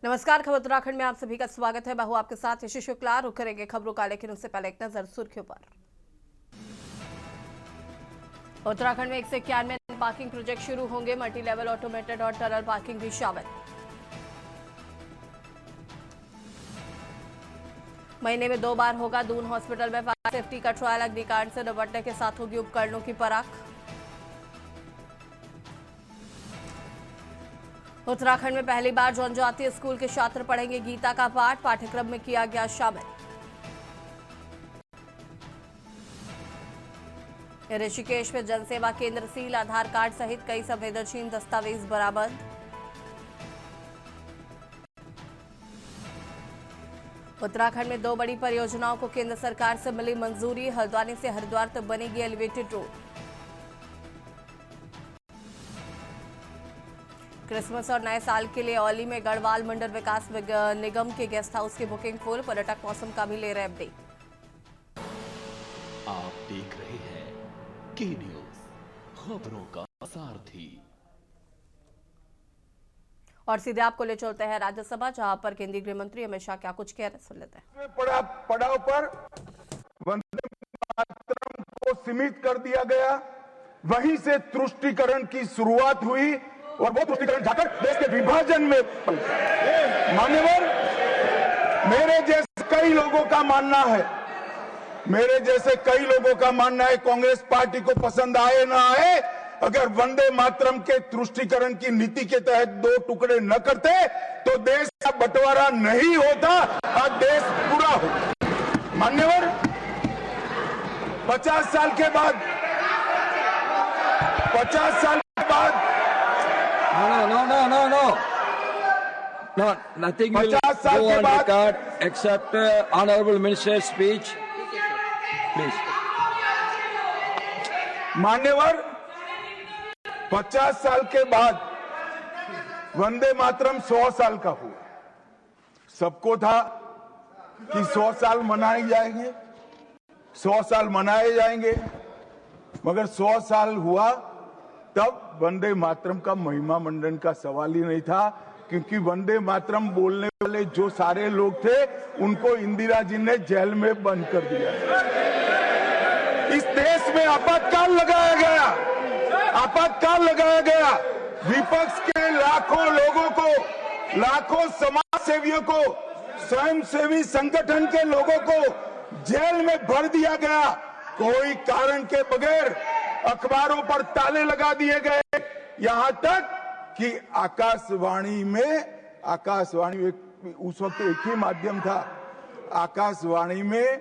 नमस्कार, खबर उत्तराखंड में आप सभी का स्वागत है। मैं हूं आपके साथ यशी शुक्ला। रुक करेंगे खबरों का, लेकिन उससे पहले एक नजर सुर्खियों पर। उत्तराखंड में 191 पार्किंग प्रोजेक्ट शुरू होंगे। मल्टी लेवल ऑटोमेटेड और टनल पार्किंग भी शामिल। महीने में 2 बार होगा दून हॉस्पिटल में फायर सेफ्टी का ट्रायल। अग्निकांड से निपटने के साथ होगी उपकरणों की पराख। उत्तराखंड में पहली बार जनजातीय स्कूल के छात्र पढ़ेंगे गीता का पाठ। पाठ्यक्रम में किया गया शामिल। ऋषिकेश में जनसेवा केंद्र सील। आधार कार्ड सहित कई संवेदनशील दस्तावेज बरामद। उत्तराखंड में 2 बड़ी परियोजनाओं को केंद्र सरकार से मिली मंजूरी। हल्द्वानी से हरिद्वार तक बनेगी एलिवेटेड रोड। क्रिसमस और नए साल के लिए औली में गढ़वाल मंडल विकास निगम के गेस्ट हाउस की बुकिंग फुल। पर्यटक मौसम का भी ले रहे अपडेट। आप देख रहे हैं के न्यूज, खबरों का सारथी। और सीधे आपको ले चलते हैं राज्यसभा, जहां पर केंद्रीय गृह मंत्री अमित शाह क्या कुछ कह रहे, सुन लेते हैं। पड़ाव पर वंदे मातरम को सीमित कर दिया गया, वहीं से तुष्टीकरण की शुरुआत हुई और वो तुष्टीकरण जाकर देश के विभाजन में। मान्यवर, मेरे जैसे कई लोगों का मानना है, कांग्रेस पार्टी को पसंद आए ना आए, अगर वंदे मातरम के तुष्टीकरण की नीति के तहत 2 टुकड़े न करते तो देश का बंटवारा नहीं होता और देश पूरा होता। मान्यवर, 50 साल के बाद No, nothing will go on record except Honorable Minister's speech. Please. मान्यवर, 50 साल के बाद वंदे मातरम 100 साल का हुआ। सबको था कि 100 साल मनाए जाएंगे, मगर 100 साल हुआ तब वंदे मातरम का महिमा मंडन का सवाल ही नहीं था, क्योंकि वंदे मातरम बोलने वाले जो सारे लोग थे उनको इंदिरा जी ने जेल में बंद कर दिया। इस देश में आपातकाल लगाया गया। विपक्ष के लाखों लोगों को, लाखों समाज सेवियों को, स्वयंसेवी संगठन के लोगों को जेल में भर दिया गया। कोई कारण के बगैर अखबारों पर ताले लगा दिए गए। यहां तक कि आकाशवाणी में उस वक्त एक ही माध्यम था, आकाशवाणी में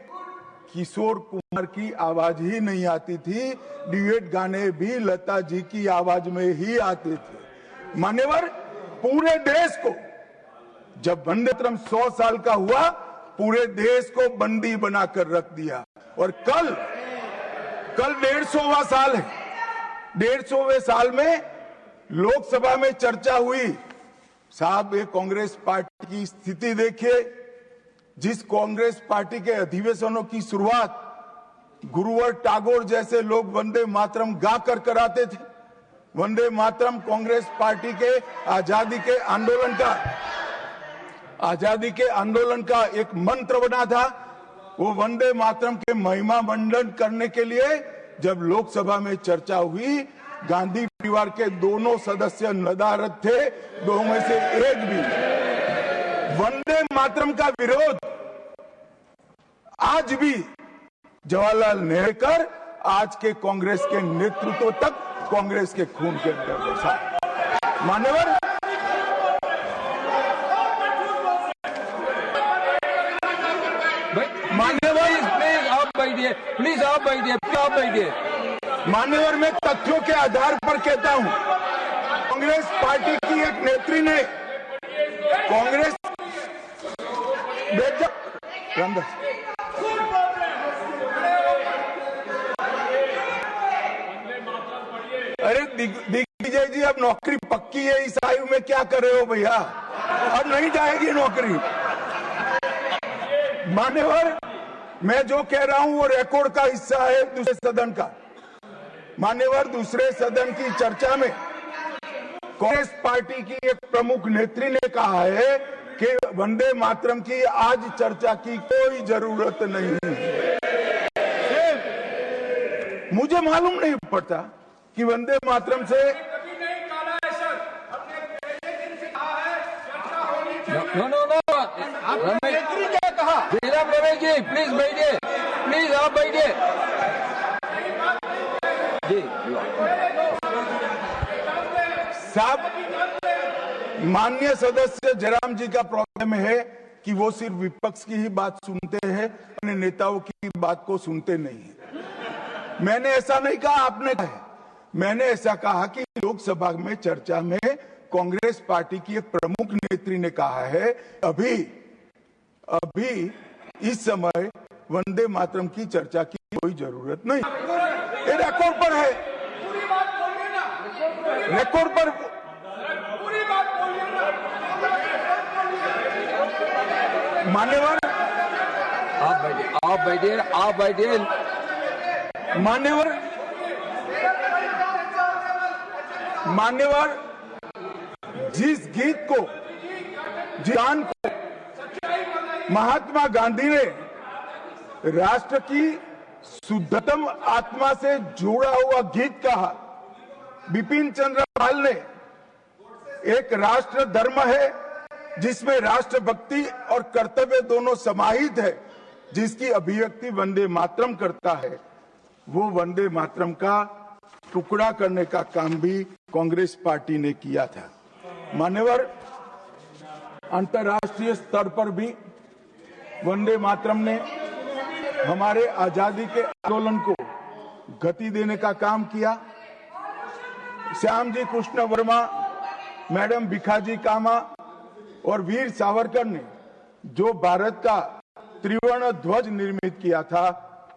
किशोर कुमार की आवाज ही नहीं आती थी। ड्यूएट गाने भी लता जी की आवाज में ही आते थे। मान्यवर, पूरे देश को जब वंदे मातरम 100 साल का हुआ, पूरे देश को बंदी बनाकर रख दिया। और कल 150वां साल है। 150वें साल में लोकसभा में चर्चा हुई। साहब, ये कांग्रेस पार्टी की स्थिति देखिए। जिस कांग्रेस पार्टी के अधिवेशनों की शुरुआत गुरुवर टागोर जैसे लोग वंदे मातरम गा कर कराते थे। वंदे मातरम कांग्रेस पार्टी के आजादी के आंदोलन का एक मंत्र बना था। वो वंदे मातरम के महिमा मंडन करने के लिए जब लोकसभा में चर्चा हुई, गांधी परिवार के दोनों सदस्य नदारद थे, 2 में से एक भी। वंदे मातरम का विरोध आज भी जवाहरलाल नेहरू कर आज के कांग्रेस के नेतृत्व तक कांग्रेस के खून के अंदर बसा। मान्यवर, प्लीज आप बैठिए। मान्यवर, मैं तथ्यों के आधार पर कहता हूं, कांग्रेस पार्टी की एक नेत्री ने कांग्रेस अरे दिग्विजय जी, अब नौकरी पक्की है। इस आयु में क्या कर रहे हो भैया? अब नहीं जाएगी नौकरी। मान्यवर, मैं जो कह रहा हूं वो रिकॉर्ड का हिस्सा है दूसरे सदन का। मान्यवर, दूसरे सदन की चर्चा में कांग्रेस पार्टी की एक प्रमुख नेत्री ने कहा है कि वंदे मातरम की आज चर्चा की कोई जरूरत नहीं है। मुझे मालूम नहीं पड़ता कि वंदे मातरम से नो क्या कहा? वीरा प्रवेश जी प्लीज बैठिए, प्लीज आप बैठिए जी। साहब, माननीय सदस्य जयराम जी का प्रॉब्लम है कि वो सिर्फ विपक्ष की ही बात सुनते हैं, अपने नेताओं की बात को सुनते नहीं है। मैंने ऐसा नहीं कहा, आपने कहा। मैंने ऐसा कहा कि लोकसभा में चर्चा में कांग्रेस पार्टी की एक प्रमुख नेत्री ने कहा है अभी इस समय वंदे मातरम की चर्चा की कोई जरूरत नहीं। ये रिकॉर्ड पर है, रिकॉर्ड पर। मान्यवर आप बैठिए मान्यवर, जिस गीत को, जिस गान को महात्मा गांधी ने राष्ट्र की शुद्धतम आत्मा से जुड़ा हुआ गीत कहा, बिपिन चंद्र पाल ने एक राष्ट्र धर्म है जिसमें राष्ट्रभक्ति और कर्तव्य दोनों समाहित है, जिसकी अभिव्यक्ति वंदे मातरम करता है, वो वंदे मातरम का टुकड़ा करने का काम भी कांग्रेस पार्टी ने किया था। मान्यवर, अंतर्राष्ट्रीय स्तर पर भी वंदे मातरम ने हमारे आजादी के आंदोलन को गति देने का काम किया। श्याम जी कृष्ण वर्मा, मैडम भिखाजी कामा और वीर सावरकर ने जो भारत का त्रिवर्ण ध्वज निर्मित किया था,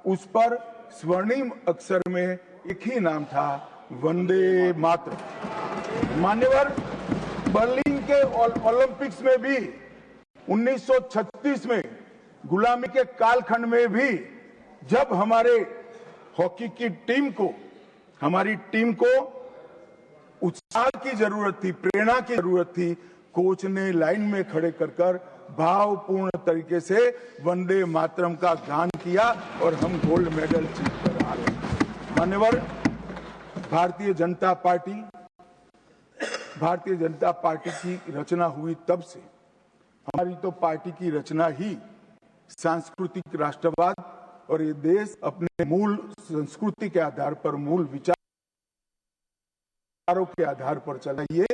उस पर स्वर्णिम अक्षर में एक ही नाम था, वंदे मातरम। मान्यवर, बर्लिन के ओलंपिक्स में भी 1936 में गुलामी के कालखंड में भी जब हमारे हॉकी की हमारी टीम को उत्साह की जरूरत थी, प्रेरणा की जरूरत थी, कोच ने लाइन में खड़े कर भावपूर्ण तरीके से वंदे मातरम का गान किया और हम गोल्ड मेडल जीत कर आ गए। मान्यवर, भारतीय जनता पार्टी की रचना हुई तब से हमारी तो पार्टी की रचना ही सांस्कृतिक राष्ट्रवाद और ये देश अपने मूल संस्कृति के आधार पर, मूल विचारों के आधार पर चला, ये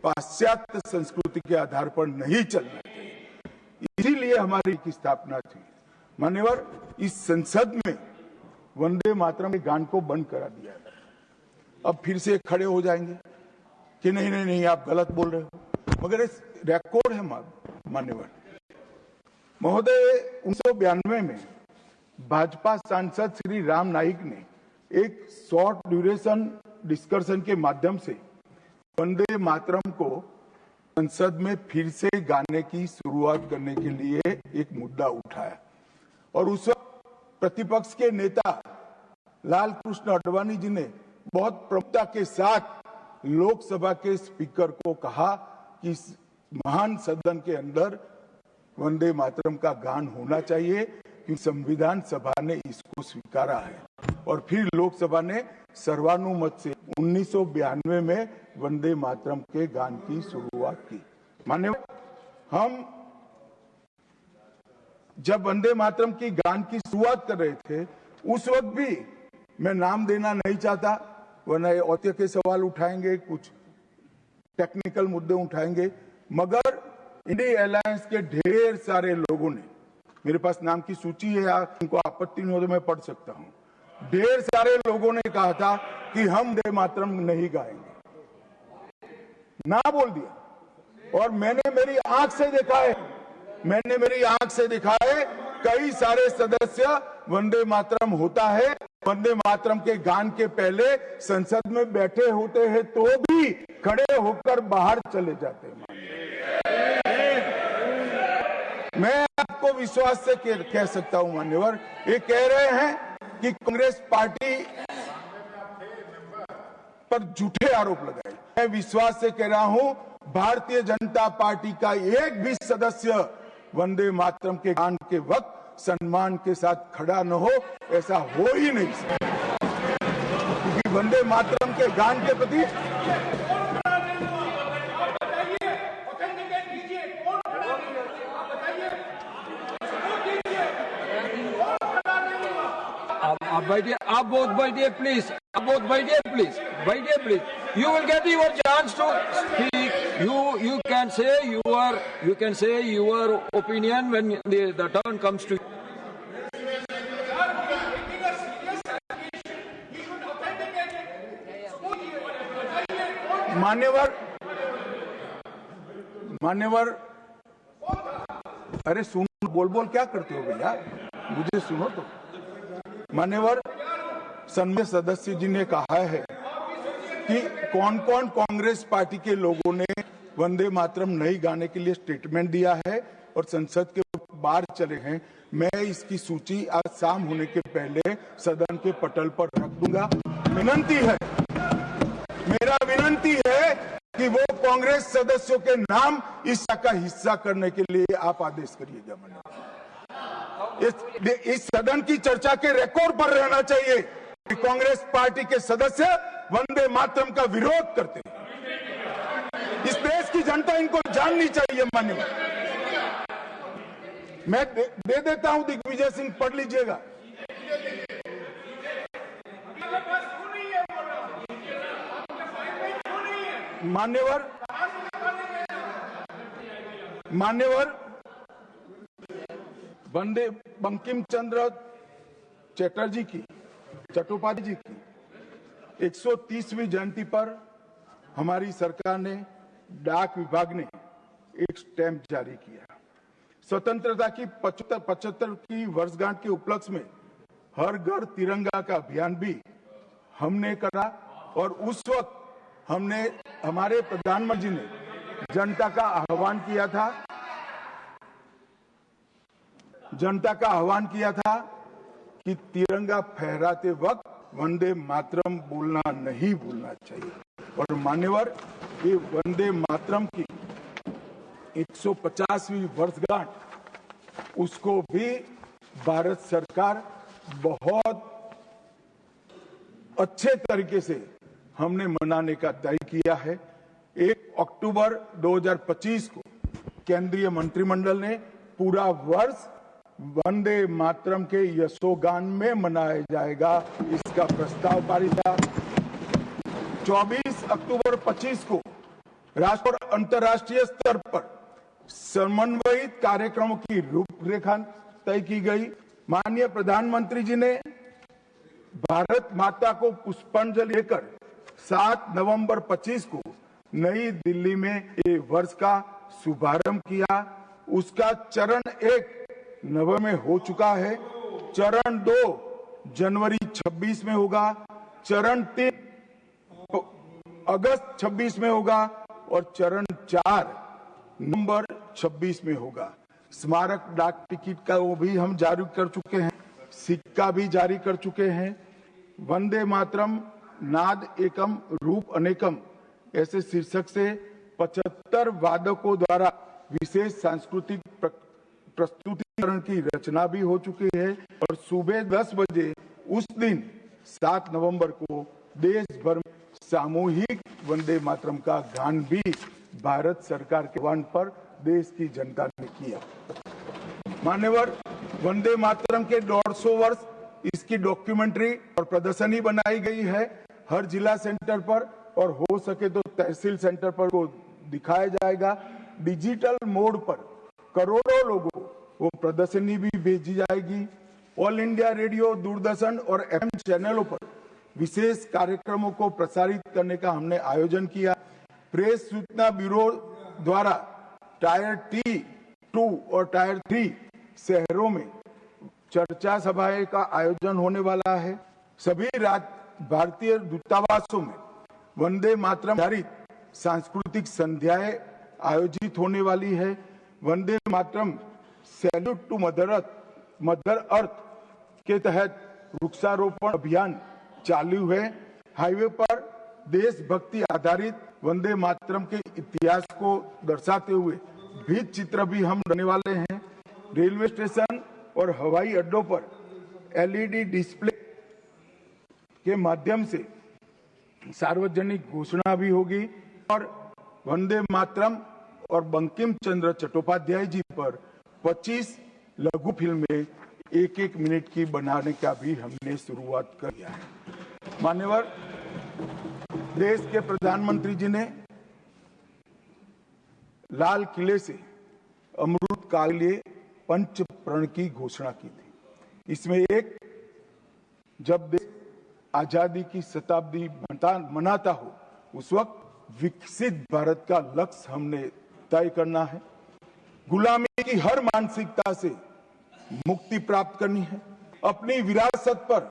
पाश्चात्य संस्कृति के आधार पर नहीं चलना चाहिए। इसीलिए हमारी की स्थापना थी। मान्यवर, इस संसद में वंदे मातरम के गान को बंद करा दिया है। अब फिर से खड़े हो जाएंगे कि नहीं आप गलत बोल रहे हो, मगर इस रिकॉर्ड है मान्यवर महोदय। 1992 में भाजपा सांसद श्री राम नाईक ने एक शॉर्ट ड्यूरेशन डिस्कशन के माध्यम से वंदे मातरम को संसद में फिर से गाने की शुरुआत करने के लिए एक मुद्दा उठाया और उस वक्त प्रतिपक्ष के नेता लाल कृष्ण आडवाणी जी ने बहुत प्रमुखता के साथ लोकसभा के स्पीकर को कहा कि इस महान सदन के अंदर वंदे मातरम का गान होना चाहिए, क्योंकि संविधान सभा ने इसको स्वीकारा है। और फिर लोकसभा ने सर्वानुमत से 1992 में वंदे मातरम के गान की शुरुआत की। मान्यवर, हम जब वंदे मातरम की गान की शुरुआत कर रहे थे, उस वक्त भी मैं नाम देना नहीं चाहता, वरना औचित्य के सवाल उठाएंगे, कुछ टेक्निकल मुद्दे उठाएंगे, मगर इंडिया अलायंस के ढेर सारे लोगों ने, मेरे पास नाम की सूची है, उनको आपत्ति नहीं हो तो मैं पढ़ सकता हूं, ढेर सारे लोगों ने कहा था कि हम वंदे मातरम नहीं गाएंगे, ना बोल दिया। और मैंने मेरी आंख से देखा है कई सारे सदस्य वंदे मातरम होता है, वंदे मातरम के गान के पहले संसद में बैठे होते हैं तो भी खड़े होकर बाहर चले जाते हैं। मैं आपको विश्वास से कह सकता हूं मान्यवर, ये कह रहे हैं कि कांग्रेस पार्टी पर झूठे आरोप लगाए। मैं विश्वास से कह रहा हूं, भारतीय जनता पार्टी का एक भी सदस्य वंदे मातरम के गान के वक्त सम्मान के साथ खड़ा न हो, ऐसा हो ही नहीं सकता, क्योंकि वंदे मातरम के गान के प्रति आप बैठिए, आप बोथ बैठिए प्लीज, आप बोथ बैठिए प्लीज, बैठिए please. You will get your chance to speak. You can say your opinion when the turn comes to you. मान्यवर, अरे सुन, बोल क्या करते हो भैया, मुझे सुनो तो. मान्यवर सन्माननीय सदस्य जी ने कहा है कि कौन कौन कांग्रेस पार्टी के लोगों ने वंदे मातरम नहीं गाने के लिए स्टेटमेंट दिया है और संसद के बाहर चले हैं. मैं इसकी सूची आज शाम होने के पहले सदन के पटल पर रख दूंगा. मेरा विनंती है कि वो कांग्रेस सदस्यों के नाम इस का हिस्सा करने के लिए आप आदेश करिएगा. इस सदन की चर्चा के रिकॉर्ड पर रहना चाहिए कि कांग्रेस पार्टी के सदस्य वंदे मातरम का विरोध करते हैं. इस देश की जनता इनको जाननी चाहिए. मान्यवर, मैं दे देता हूं, दिग्विजय सिंह पढ़ लीजिएगा. मान्यवर वंदे बंकिम चंद्र चटर्जी की, चट्टोपाध्याय जी की 130वीं जयंती पर हमारी सरकार ने, डाक विभाग ने एक स्टैंप जारी किया. स्वतंत्रता की 75 की वर्षगांठ के उपलक्ष्य में हर घर तिरंगा का अभियान भी हमने करा और उस वक्त हमारे प्रधानमंत्री जी ने जनता का आह्वान किया था कि तिरंगा फहराते वक्त वंदे मातरम बोलना नहीं भूलना चाहिए. और मान्यवर, ये वंदे मातरम की 150वीं वर्षगांठ, उसको भी भारत सरकार बहुत अच्छे तरीके से हमने मनाने का तय किया है. 1 अक्टूबर 2025 को केंद्रीय मंत्रिमंडल ने पूरा वर्ष वंदे मातरम के यशोगान में मनाया जाएगा, इसका प्रस्ताव पारित था. 24 अक्टूबर 25 को राष्ट्रीय और अंतर्राष्ट्रीय स्तर पर समन्वयित कार्यक्रमों की रूपरेखा तय की गई. माननीय प्रधानमंत्री जी ने भारत माता को पुष्पांजलि देकर 7 नवंबर 25 को नई दिल्ली में ये वर्ष का शुभारंभ किया. उसका चरण 1 नवंबर में हो चुका है, चरण 2 जनवरी 26 में होगा, चरण 3 अगस्त 26 में होगा और चरण 4 नवंबर 26 में होगा. स्मारक डाक टिकट का वो भी हम जारी कर चुके हैं, सिक्का भी जारी कर चुके हैं. वंदे मातरम नाद एकम रूप अनेकम ऐसे शीर्षक से 75 वादकों द्वारा विशेष सांस्कृतिक प्रस्तुतिकरण की रचना भी हो चुकी है. और सुबह 10 बजे उस दिन 7 नवंबर को देश भर में सामूहिक वंदे मातरम का गान भी भारत सरकार के आह्वान पर देश की जनता ने किया. मान्यवर, वंदे मातरम के 150 वर्ष, इसकी डॉक्यूमेंट्री और प्रदर्शनी बनाई गई है हर जिला सेंटर पर, और हो सके तो तहसील सेंटर पर को दिखाया जाएगा. डिजिटल मोड पर करोड़ों लोगों को वो प्रदर्शनी भी भेजी जाएगी. ऑल इंडिया रेडियो, दूरदर्शन और एफएम चैनलों पर विशेष कार्यक्रमों को प्रसारित करने का हमने आयोजन किया. प्रेस सूचना ब्यूरो द्वारा टायर T2 और टायर 3 शहरों में चर्चा सभाएं का आयोजन होने वाला है. सभी भारतीय दूतावासों में वंदे मातरम आधारित सांस्कृतिक संध्याएं आयोजित होने वाली है. Vande Mataram salute to mother earth के तहत वृक्षारोपण अभियान चालू है. हाईवे पर देशभक्ति आधारित वंदे मातरम के इतिहास को दर्शाते हुए भित्ति चित्र भी हम करने वाले हैं। रेलवे स्टेशन और हवाई अड्डों पर एलईडी डिस्प्ले के माध्यम से सार्वजनिक घोषणा भी होगी और वंदे मातरम और बंकिम चंद्र चट्टोपाध्याय जी पर 25 लघु फिल्में 1-1 मिनट की बनाने का भी हमने शुरुआत कर दिया है। मान्यवर, देश के प्रधानमंत्री जी ने लाल किले से अमृत काल के लिए पंच प्रण की घोषणा की थी। इसमें एक, जब देश आजादी की शताब्दी मनाता हो उस वक्त विकसित भारत का लक्ष्य हमने तय करना है। गुलामी की हर मानसिकता से मुक्ति प्राप्त करनी है। अपनी विरासत पर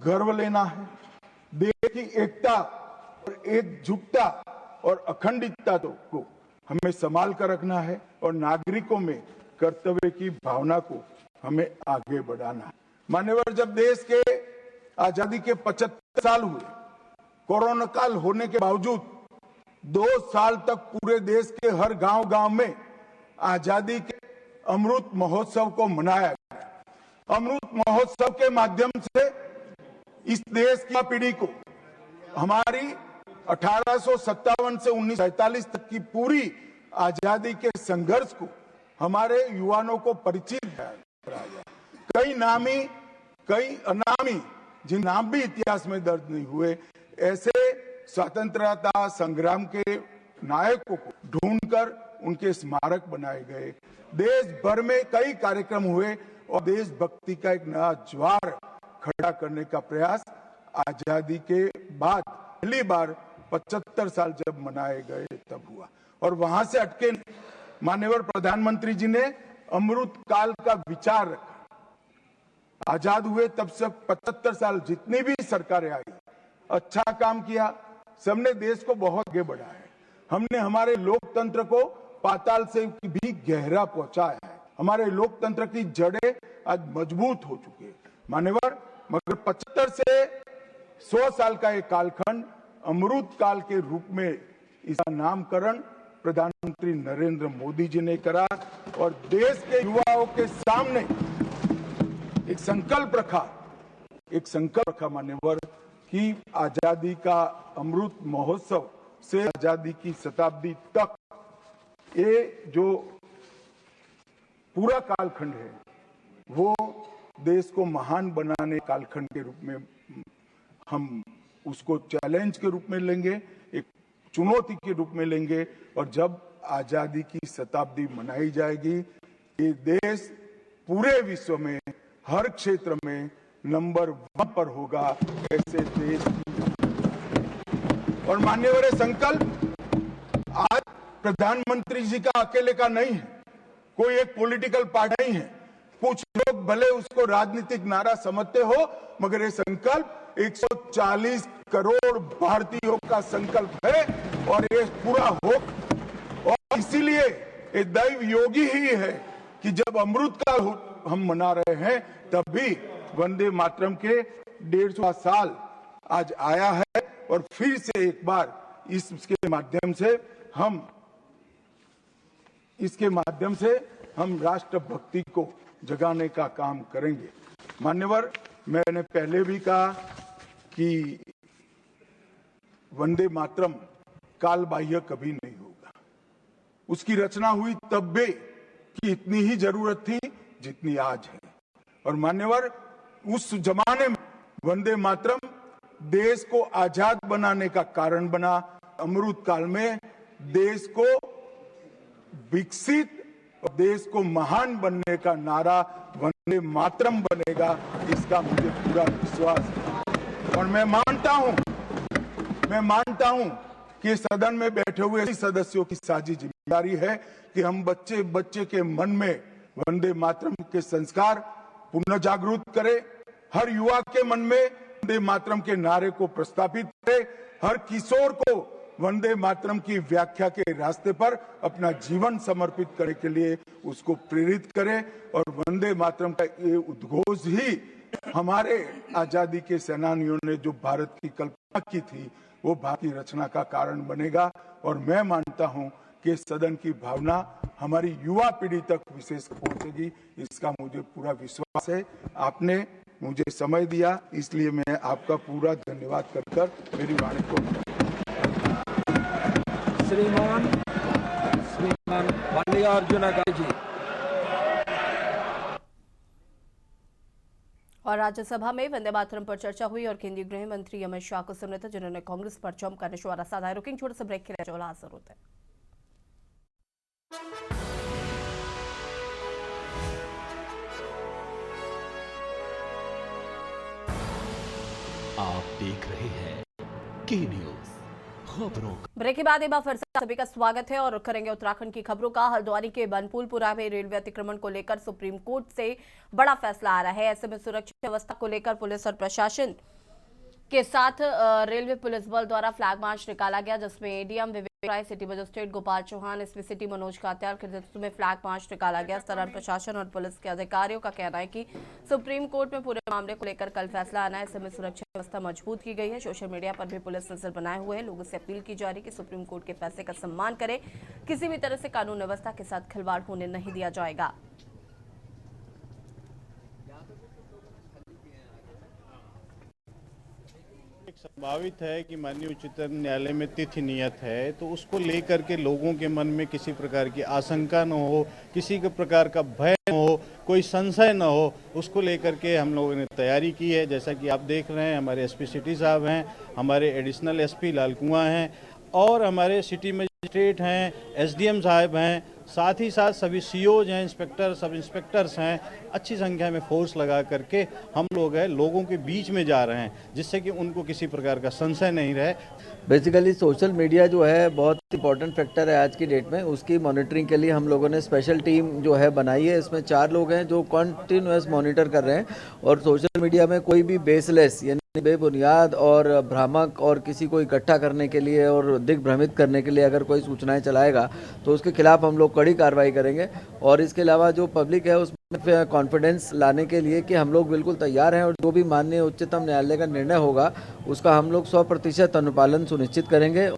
गर्व लेना है। देश की एकता और एकजुटता और अखंडता को हमें संभाल कर रखना है और नागरिकों में कर्तव्य की भावना को हमें आगे बढ़ाना है। मान्यवर, जब देश के आजादी के 75 साल हुए, कोरोना काल होने के बावजूद 2 साल तक पूरे देश के हर गांव-गांव में आजादी के अमृत महोत्सव को मनाया गया। अमृत महोत्सव के माध्यम से इस देश की पीढ़ी को हमारी 1857 से 1947 तक की पूरी आजादी के संघर्ष को हमारे युवाओं को परिचित कराया। कई नामी, कई अनामी, जिन नाम भी इतिहास में दर्ज नहीं हुए, ऐसे स्वतंत्रता संग्राम के नायकों को ढूंढकर उनके स्मारक बनाए गए। देश भर में कई कार्यक्रम हुए और देशभक्ति का एक नया ज्वार खड़ा करने का प्रयास आजादी के बाद पहली बार 75 साल जब मनाए गए तब हुआ। और वहां से हटके माननीय प्रधानमंत्री जी ने अमृत काल का विचार रखा। आजाद हुए तब से 75 साल जितनी भी सरकारें आई, अच्छा काम किया, सबने देश को बहुत आगे बढ़ाया है। हमने हमारे लोकतंत्र को पाताल से भी गहरा पहुंचाया है। हमारे लोकतंत्र की जड़ें आज मजबूत हो चुकी है। मान्यवर, मगर 75 से 100 साल का एक कालखंड अमृत काल के रूप में इसका नामकरण प्रधानमंत्री नरेंद्र मोदी जी ने करा और देश के युवाओं के सामने एक संकल्प रखा मान्यवर कि आजादी का अमृत महोत्सव से आजादी की शताब्दी तक ये जो पूरा कालखंड है वो देश को महान बनाने कालखंड के रूप में हम उसको चैलेंज के रूप में लेंगे, एक चुनौती के रूप में लेंगे। और जब आजादी की शताब्दी मनाई जाएगी, ये देश पूरे विश्व में हर क्षेत्र में नंबर 1 पर होगा। ऐसे देश और मान्यवर संकल्प आज प्रधानमंत्री जी का अकेले का नहीं है, कोई एक पॉलिटिकल पार्टी नहीं है। कुछ लोग भले उसको राजनीतिक नारा समझते हो, मगर ये संकल्प 140 करोड़ भारतीयों का संकल्प है और ये पूरा हो। और इसीलिए ये दैव योगी ही है कि जब अमृत काल हम मना रहे हैं तब भी वंदे मातरम के 150 साल आज आया है और फिर से एक बार इसके माध्यम से हम राष्ट्रभक्ति को जगाने का काम करेंगे। मान्यवर, मैंने पहले भी कहा कि वंदे मातरम काल बाह्य कभी नहीं होगा। उसकी रचना हुई तब भी कि इतनी ही जरूरत थी जितनी आज है। और मान्यवर, उस जमाने में वंदे मातरम देश को आजाद बनाने का कारण बना। अमृत काल में देश को विकसित और देश को महान बनने का नारा वंदे मातरम बनेगा, इसका मुझे पूरा विश्वास है। और मैं मानता हूं कि सदन में बैठे हुए सदस्यों की साझी जिम्मेदारी है कि हम बच्चे के मन में वंदे मातरम के संस्कार पुनः जागृत करें, हर युवा के मन में वंदे मातरम के नारे को प्रस्तापित करें, हर किशोर को वंदे मातरम की व्याख्या के रास्ते पर अपना जीवन समर्पित करने के लिए उसको प्रेरित करें। और वंदे मातरम का ये उद्घोष ही हमारे आजादी के सेनानियों ने जो भारत की कल्पना की थी वो भारत की रचना का कारण बनेगा। और मैं मानता हूं कि सदन की भावना हमारी युवा पीढ़ी तक विशेष पहुंचेगी, इसका मुझे पूरा विश्वास है। आपने मुझे समय दिया, इसलिए मैं आपका पूरा धन्यवाद कर मेरी वाणी को श्रीमान मल्लिकार्जुन खड़गे जी। और राज्यसभा में वंदे मातरम पर चर्चा हुई और केंद्रीय गृह मंत्री अमित शाह को सुने थे, जिन्होंने कांग्रेस पर जमकर निशाना साधा है। रुकेंगे छोटे से ब्रेक के लिए, जो हाजिर होते हैं। आप देख रहे हैं के न्यूज खबरों का। ब्रेक के बाद एक बार फिर से सभी का स्वागत है और करेंगे उत्तराखंड की खबरों का। हल्द्वानी के बनपुलपुरा में रेलवे अतिक्रमण को लेकर सुप्रीम कोर्ट से बड़ा फैसला आ रहा है। ऐसे में सुरक्षा व्यवस्था को लेकर पुलिस और प्रशासन के साथ रेलवे पुलिस बल द्वारा फ्लैग मार्च निकाला गया, जिसमें ADM Vivek Rai, city magistrate Gopal Chauhan, SP city Manoj Katyal के नेतृत्व में फ्लैग मार्च निकाला गया। इस दौरान प्रशासन और पुलिस के अधिकारियों का कहना है कि सुप्रीम कोर्ट में पूरे मामले को लेकर कल फैसला आना है। इस समय सुरक्षा व्यवस्था मजबूत की गई है। सोशल मीडिया पर भी पुलिस नजर बनाए हुए है। लोगों से अपील की जा रही है कि सुप्रीम कोर्ट के फैसले का सम्मान करें, किसी भी तरह से कानून व्यवस्था के साथ खिलवाड़ होने नहीं दिया जाएगा। संभावित है कि माननीय उच्चतम न्यायालय में तिथि नियत है, तो उसको लेकर के लोगों के मन में किसी प्रकार की आशंका न हो, किसी के प्रकार का भय न हो, कोई संशय न हो, उसको लेकर के हम लोगों ने तैयारी की है। जैसा कि आप देख रहे हैं, हमारे एसपी सिटी साहब हैं, हमारे एडिशनल एसपी लाल कुआं हैं और हमारे सिटी मजिस्ट्रेट हैं, एसडीएम साहब हैं, साथ ही साथ सभी सीओज हैं, इंस्पेक्टर, सब इंस्पेक्टर्स हैं। अच्छी संख्या में फोर्स लगा करके हम लोग हैं लोगों के बीच में जा रहे हैं, जिससे कि उनको किसी प्रकार का संशय नहीं रहे। बेसिकली सोशल मीडिया जो है बहुत इंपॉर्टेंट फैक्टर है आज की डेट में। उसकी मॉनिटरिंग के लिए हम लोगों ने स्पेशल टीम जो है बनाई है। इसमें 4 लोग हैं जो कॉन्टिन्यूस मॉनिटर कर रहे हैं और सोशल मीडिया में कोई भी बेसलेस यानी बेबुनियाद और भ्रामक और किसी को इकट्ठा करने के लिए और दिग्भ्रमित करने के लिए अगर कोई सूचनाएं चलाएगा तो उसके खिलाफ हम लोग कड़ी कार्रवाई करेंगे। और इसके अलावा जो पब्लिक है उसमें कॉन्फिडेंस लाने के लिए कि हम लोग बिल्कुल तैयार हैं और जो भी माननीय उच्चतम न्यायालय का निर्णय होगा उसका हम लोग 100% अनुपालन सुनिश्चित करेंगे।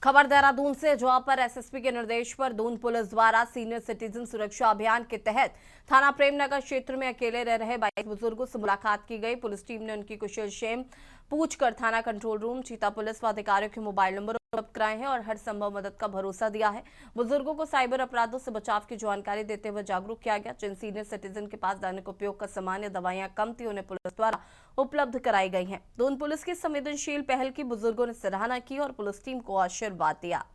खबर देहरादून से, जहां पर एसएसपी के निर्देश पर दून पुलिस द्वारा सीनियर सिटीजन सुरक्षा अभियान के तहत थाना प्रेमनगर क्षेत्र में अकेले रह रहे 22 बुजुर्गों से मुलाकात की गई। पुलिस टीम ने उनकी कुशलक्षेम पूछकर थाना कंट्रोल रूम, चीता पुलिस व अधिकारियों के मोबाइल नंबर उपलब्ध कराए हैं और हर संभव मदद का भरोसा दिया है। बुजुर्गों को साइबर अपराधों से बचाव की जानकारी देते हुए जागरूक किया गया। जिन सीनियर सिटीजन के पास दैनिक उपयोग का सामान या दवाइयां कम थी, उन्हें पुलिस द्वारा उपलब्ध कराई गई हैं। दून पुलिस की संवेदनशील पहल की बुजुर्गों ने सराहना की और पुलिस टीम को आशीर्वाद दिया।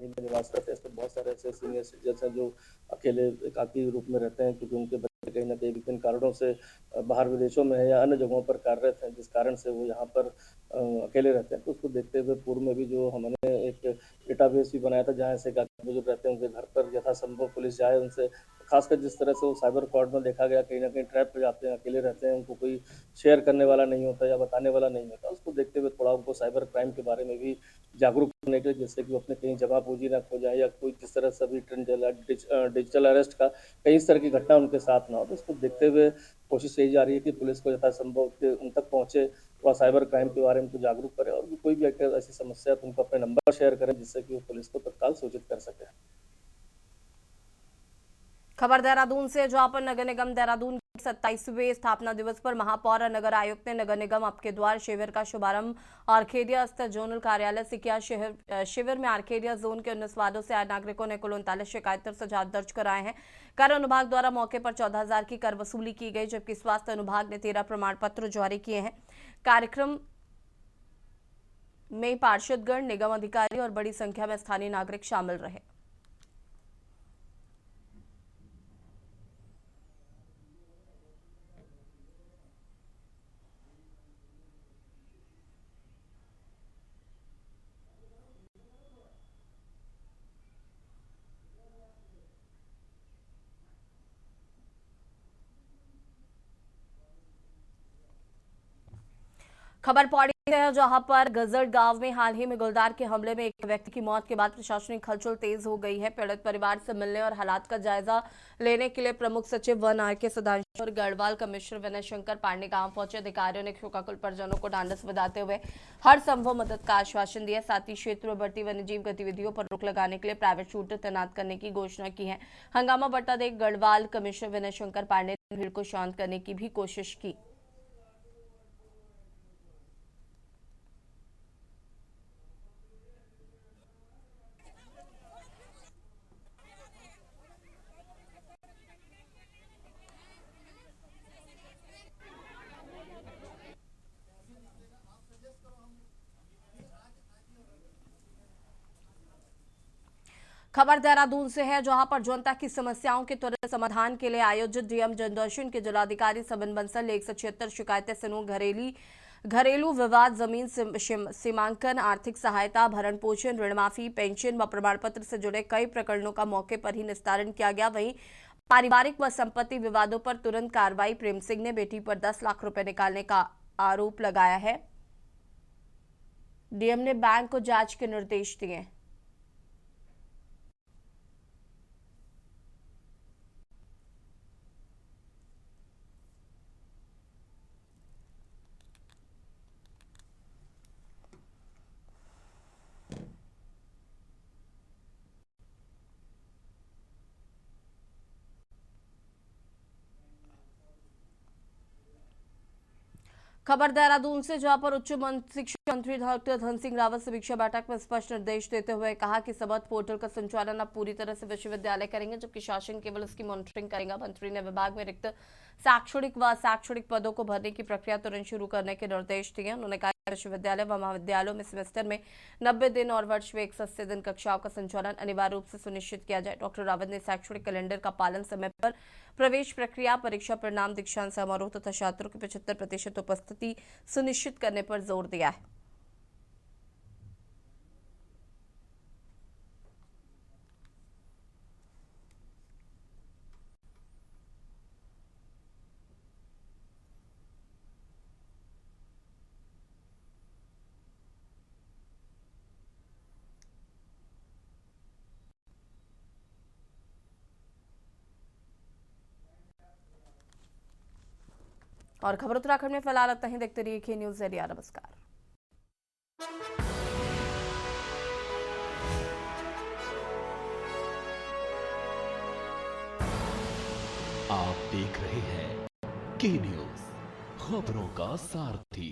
में निवास करते हैं, इसमें बहुत सारे ऐसे सीनियर सिटीजन हैं जो अकेले एकाकी रूप में रहते हैं, क्योंकि उनके बच्चे कहीं ना कहीं विभिन्न कारणों से बाहर विदेशों में है या अन्य जगहों पर कार्यरत हैं, जिस कारण से वो यहाँ पर अकेले रहते हैं। तो उसको देखते हुए पूर्व में भी जो हमने एक डेटाबेस भी बनाया था, जहाँ ऐसे बुजुर्ग रहते हैं उनके घर पर यथासंभव पुलिस जाए, उनसे खासकर जिस तरह से वो साइबर फ्रॉड में देखा गया, कहीं ना कहीं ट्रैप पे जाते हैं, अकेले रहते हैं, उनको कोई शेयर करने वाला नहीं होता या बताने वाला नहीं होता। उसको देखते हुए थोड़ा उनको साइबर क्राइम के बारे में भी जागरूक करने के लिए, जिससे कि वो अपने कहीं जमा पूंजी ना खो जाए या कोई जिस तरह से अभी डिजिटल अरेस्ट का कई इस तरह की घटना उनके साथ ना हो। तो उसको देखते हुए कोशिश यही जा रही है कि पुलिस को यथासंभव उन तक पहुंचे, थोड़ा साइबर क्राइम के बारे में उनको जागरूक करे और कोई भी ऐसी समस्या तो उनको अपने नंबर शेयर करें, जिससे कि वो पुलिस को तत्काल सूचित कर सके। खबर देहरादून से, जहां पर नगर निगम देहरादून के 27वें स्थापना दिवस पर महापौर और नगर आयुक्त ने नगर निगम आपके द्वार शिविर का शुभारंभ आर्केडिया स्थित जोनल कार्यालय से किया। शिविर में आर्केडिया जोन के 19 वार्डों से आए नागरिकों ने कुल 39 शिकायतें सुझाव दर्ज कराए हैं। कर अनुभाग द्वारा मौके पर 14,000 की कर वसूली की गई, जबकि स्वास्थ्य अनुभाग ने 13 प्रमाण पत्र जारी किए हैं। कार्यक्रम में पार्षदगण, निगम अधिकारी और बड़ी संख्या में स्थानीय नागरिक शामिल रहे। खबर पौड़ी से है, जहां पर गजड़ गांव में हाल ही में गुलदार के हमले में एक व्यक्ति की मौत के बाद प्रशासनिक हलचल तेज हो गई है। पीड़ित परिवार से मिलने और हालात का जायजा लेने के लिए प्रमुख सचिव वन आर.के. सदाशिव और गढ़वाल कमिश्नर विनय शंकर पांडे गांव पहुंचे। अधिकारियों ने शोकाकुल परिजनों को ढांढस बंधाते हुए हर संभव मदद का आश्वासन दिया। साथ ही क्षेत्र में बढ़ती वन्यजीव गतिविधियों पर रोक लगाने के लिए प्राइवेट शूटर तैनात करने की घोषणा की है। हंगामा बढ़ता देख गढ़वाल कमिश्नर विनय शंकर पांडे ने भीड़ को शांत करने की भी कोशिश की। खबर देहरादून से है, जहां पर जनता की समस्याओं के त्वरित समाधान के लिए आयोजित डीएम जनदर्शन के जिलाधिकारी सबन बंसल 176 शिकायतें सुनो। घरेलू विवाद, जमीन सीमांकन, आर्थिक सहायता, भरण पोषण, ऋण माफी, पेंशन व प्रमाण पत्र से जुड़े कई प्रकरणों का मौके पर ही निस्तारण किया गया। वहीं पारिवारिक व संपत्ति विवादों पर तुरंत कार्रवाई। प्रेम सिंह ने बेटी पर 10 लाख रुपए निकालने का आरोप लगाया है। डीएम ने बैंक को जांच के निर्देश दिए। खबर देहरादून से, जहां पर उच्च शिक्षा मंत्री डॉक्टर धन सिंह रावत समीक्षा बैठक में स्पष्ट निर्देश देते हुए कहा कि समर्थ पोर्टल का संचालन अब पूरी तरह से विश्वविद्यालय करेंगे, जबकि शासन केवल इसकी मॉनिटरिंग करेगा। मंत्री ने विभाग में रिक्त शैक्षणिक व अशैक्षणिक पदों को भरने की प्रक्रिया तुरंत शुरू करने के निर्देश दिए। उन्होंने कहा कि विश्वविद्यालय व महाविद्यालयों में सेमेस्टर में 90 दिन और वर्ष में 180 दिन कक्षाओं का संचालन अनिवार्य रूप से सुनिश्चित किया जाए। डॉक्टर रावत ने शैक्षणिक कैलेंडर का पालन, समय पर प्रवेश प्रक्रिया, परीक्षा परिणाम, दीक्षांत समारोह तथा छात्रों की 75% उपस्थिति सुनिश्चित करने पर जोर दिया है। और खबर उत्तराखंड में फिलहाल इतना ही। देखते रहिए के न्यूज़ एरिया। नमस्कार। आप देख रहे हैं के न्यूज़, खबरों का सारथी।